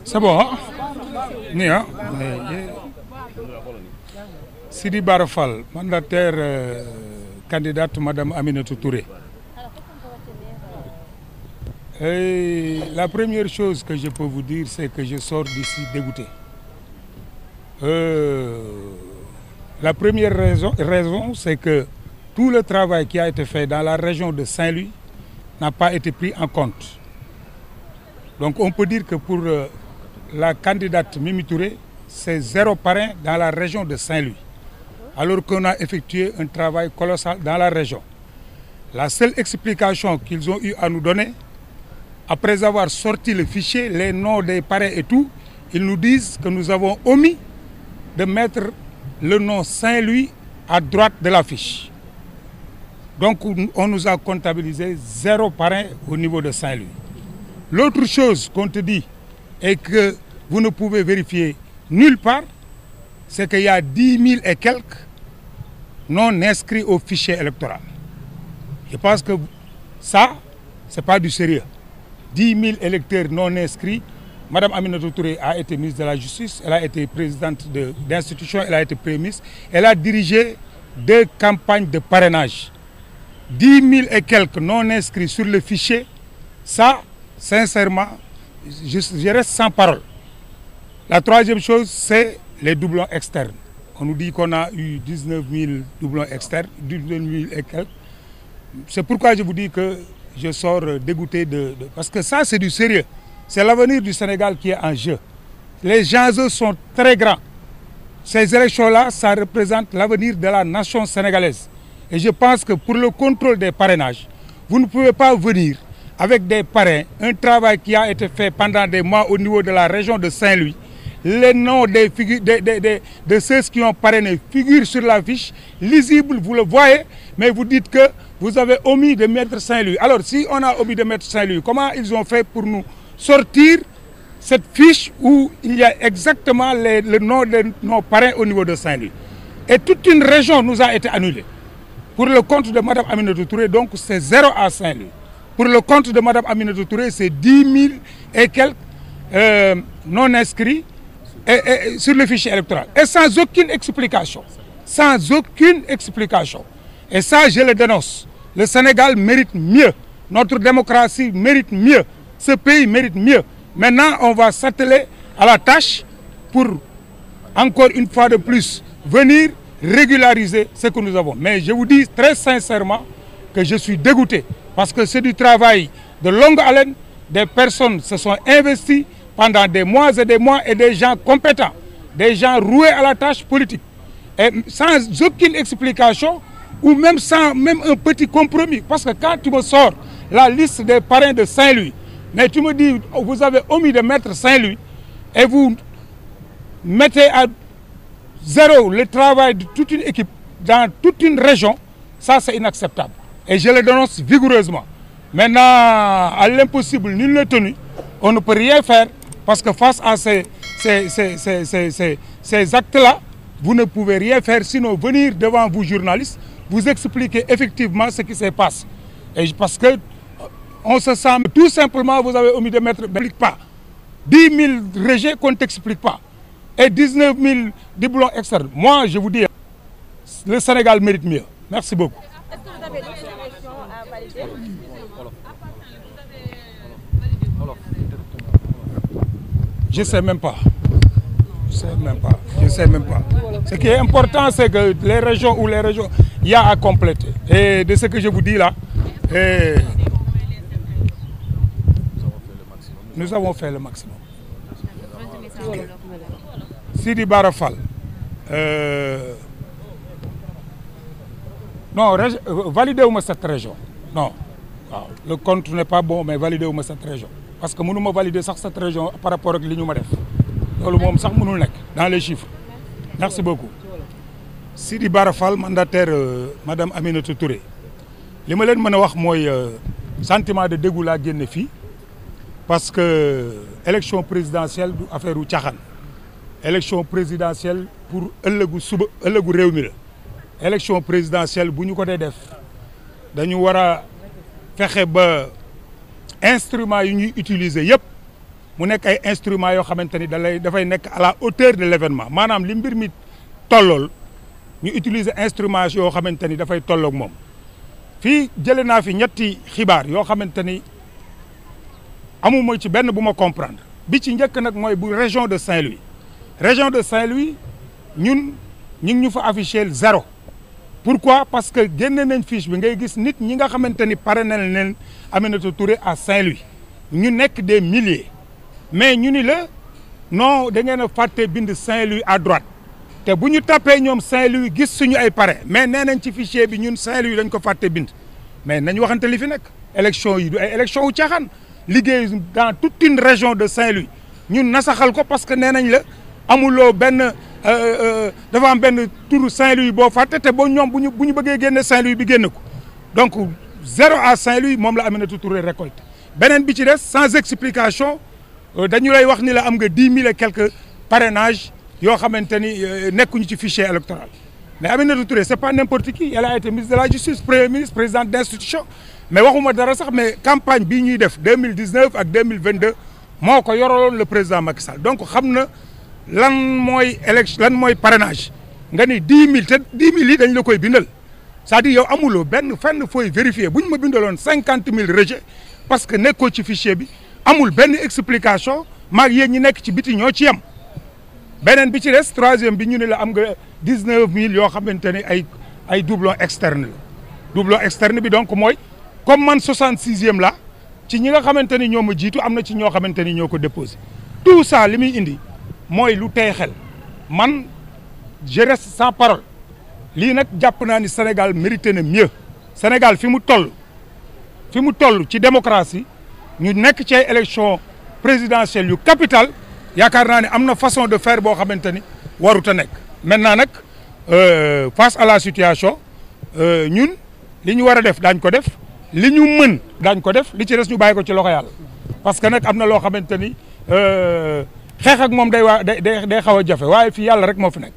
C'est bon, hein? Hein? Sidi Bara Fall, mandataire candidate Madame Aminata Touré. Et la première chose que je peux vous dire, c'est que je sors d'ici dégoûté. La première raison, c'est que tout le travail qui a été fait dans la région de Saint-Louis n'a pas été pris en compte. Donc on peut dire que pour la candidate Mimi Touré, c'est 0 parrain dans la région de Saint-Louis, alors qu'on a effectué un travail colossal dans la région. La seule explication qu'ils ont eu à nous donner, après avoir sorti le fichier, les noms des parrains et tout, ils nous disent que nous avons omis de mettre le nom Saint-Louis à droite de la fiche. Donc on nous a comptabilisé 0 parrain au niveau de Saint-Louis. L'autre chose qu'on te dit et que vous ne pouvez vérifier nulle part, c'est qu'il y a 10 000 et quelques non inscrits au fichier électoral. Je pense que ça, ce n'est pas du sérieux. 10 000 électeurs non inscrits. Madame Aminata Touré a été ministre de la Justice, elle a été présidente d'institution, elle a été Premier ministre. Elle a dirigé 2 campagnes de parrainage. 10 000 et quelques non inscrits sur le fichier, ça, sincèrement, je reste sans parole. La troisième chose, c'est les doublons externes. On nous dit qu'on a eu 19 000 doublons externes, 19 000 et quelques. C'est pourquoi je vous dis que je sors dégoûté parce que ça, c'est du sérieux. C'est l'avenir du Sénégal qui est en jeu. Les enjeux sont très grands. Ces élections-là, ça représente l'avenir de la nation sénégalaise. Et je pense que pour le contrôle des parrainages, vous ne pouvez pas venir avec des parrains, un travail qui a été fait pendant des mois au niveau de la région de Saint-Louis. Les noms de ceux qui ont parrainé figurent sur la fiche, lisible, vous le voyez, mais vous dites que vous avez omis de mettre Saint-Louis. Alors si on a omis de mettre Saint-Louis, comment ils ont fait pour nous sortir cette fiche où il y a exactement le nom de nos parrains au niveau de Saint-Louis? Et toute une région nous a été annulée. Pour le compte de Mme Aminata Touré, donc c'est 0 à Saint-Louis. Pour le compte de Mme Aminata Touré, c'est 10 000 et quelques non inscrits sur le fichier électoral. Et sans aucune explication. Sans aucune explication. Et ça, je le dénonce. Le Sénégal mérite mieux. Notre démocratie mérite mieux. Ce pays mérite mieux. Maintenant, on va s'atteler à la tâche pour, encore une fois de plus, venir régulariser ce que nous avons. Mais je vous dis très sincèrement que je suis dégoûté parce que c'est du travail de longue haleine. Des personnes se sont investies pendant des mois et des gens compétents, des gens roués à la tâche politique. Et sans aucune explication ou même sans un petit compromis. Parce que quand tu me sors la liste des parrains de Saint-Louis, mais tu me dis vous avez omis de mettre Saint-Louis et vous mettez à 0 le travail de toute une équipe dans toute une région, ça c'est inacceptable. Et je le dénonce vigoureusement. Maintenant, à l'impossible, nul n'est tenu. On ne peut rien faire parce que face à ces actes-là, vous ne pouvez rien faire sinon venir devant vous journalistes, vous expliquer effectivement ce qui se passe. Et parce que on se sent tout simplement, vous avez omis de mettre, pas 10 000 rejets qu'on ne t'explique pas. Et 19 000 diplômes externes. Moi, je vous dis, le Sénégal mérite mieux. Merci beaucoup. Est-ce que vous avez d'autres élections à valider? Je ne sais même pas. Je sais même pas. Ce qui est important, c'est que les régions, il y a à compléter. Et de ce que je vous dis là, nous avons fait le maximum. Sidi Bara Fall. Non, validez-moi cette région. Non. Le compte n'est pas bon, mais validez-moi cette région. Parce que nous ne valider cette région par rapport à ce que nous avons fait. Dans les chiffres. Merci beaucoup. Sidi Bara Fall, mandataire Madame Aminata Touré. Ce que je veux dire, c'est sentiment de dégoût la génne fi parce que l'élection présidentielle du affaire u Tchahan. Élection présidentielle pour ëllëgu réew mi la. Élection présidentielle bu ñu ko dee def dañu war a fexe ba instruments yu ñuy utiliser yëpp mu nekk ay instruments yoo xamante ni dafay nekk à la hauteur de l'événement maanaam li mbir mi tollool ñu utiliser instruments yoo xamante ni dafay tolloog moom fii jëlee naa fi ñetti xibaar yoo xamante ni amuma ci benn bu ma comprendre bi ci njëkk nag mooy bu région de Saint-Louis région de Saint-Louis ñun ñu ngi ñu fa affiché 0 pourquoi parce que génne nañ fiche bi ngay gis nit ñi nga xamante ni parrainé nañ leen Aminata Touré à Saint-Louis ñu nekk des milliers mais ñu ni la non da ngeen a fàtte bind Saint-Louis à droite te bu ñu tapé ñoom Saint-Louis gis suñu ay parrain mais nee nañ ci fichier bi ñun Saint-Louis dañ ko fàtte bind mais nañ waxante li fi nekk élection yi du ay élection wu caaxaan liggéey dans toute une région de Saint-Louis ñun nasaxal ko parce que nee nañ la amuloo benn dafa am benn turu Saint-Louis boo fàtte te boo ñoom bu ñu bëggee génne Saint-Louis bi génne ko donc 0 à Saint-Louis moom la Aminata Touré récolte beneen bi ci des sans explication dañu lay wax ni la am nga 10 000 et quelques parrainages yoo xamante ni nekkuñu ci fichier électoral mais Aminata Touré c'est pas n'importe qui elle a été ministre de la justice premier ministre présidente d'institution mais waxuma dara sax mais campagne bii ñuy def 2019 ak 2022 moo ko yoraloon le président Macky Sall donc xam na lan mooy élection lan mooy parrainage nga ni 10 000 te 10 000 yi dañ la koy bindal c'est-à-dire yow amuloo benn fenn fooy vérifier bu ñu ma bindaloon 50 000 rejets parce que nekkoo ci fichier bi amul benn explication maag yéen ñi nekk ci biti ñoo ci yem beneen bi ci des troisième bi ñu ne la am nga 19 000 yoo xamante ne ay doublon externe la doublon externe bi donc mooy comme man 66e la ci ñi nga xamante ni ñoo ma jiitu am na ci ñoo xamante ni ñoo ko déposé tout ça li muy indi mooy lu tey xel man je reste sans parole lii nag jàpp naa ni Sénégal mérité na mieux Sénégal fi mu toll ci démocratie ñu nekk ci ay élection présidentielle yu capital yaakaar naa ne am na façon de faire boo xamante ni warut a nekk maintenant nag face à la situation ñun li ñu war a def daañ ko def li ñu mën daañ ko def li ci des ñu bàyyi ko ci loxo yàlla parce que nag am na loo xamante ni xeex ak moom day xaw a jafe waaye fii yàlla rek moo fi nekk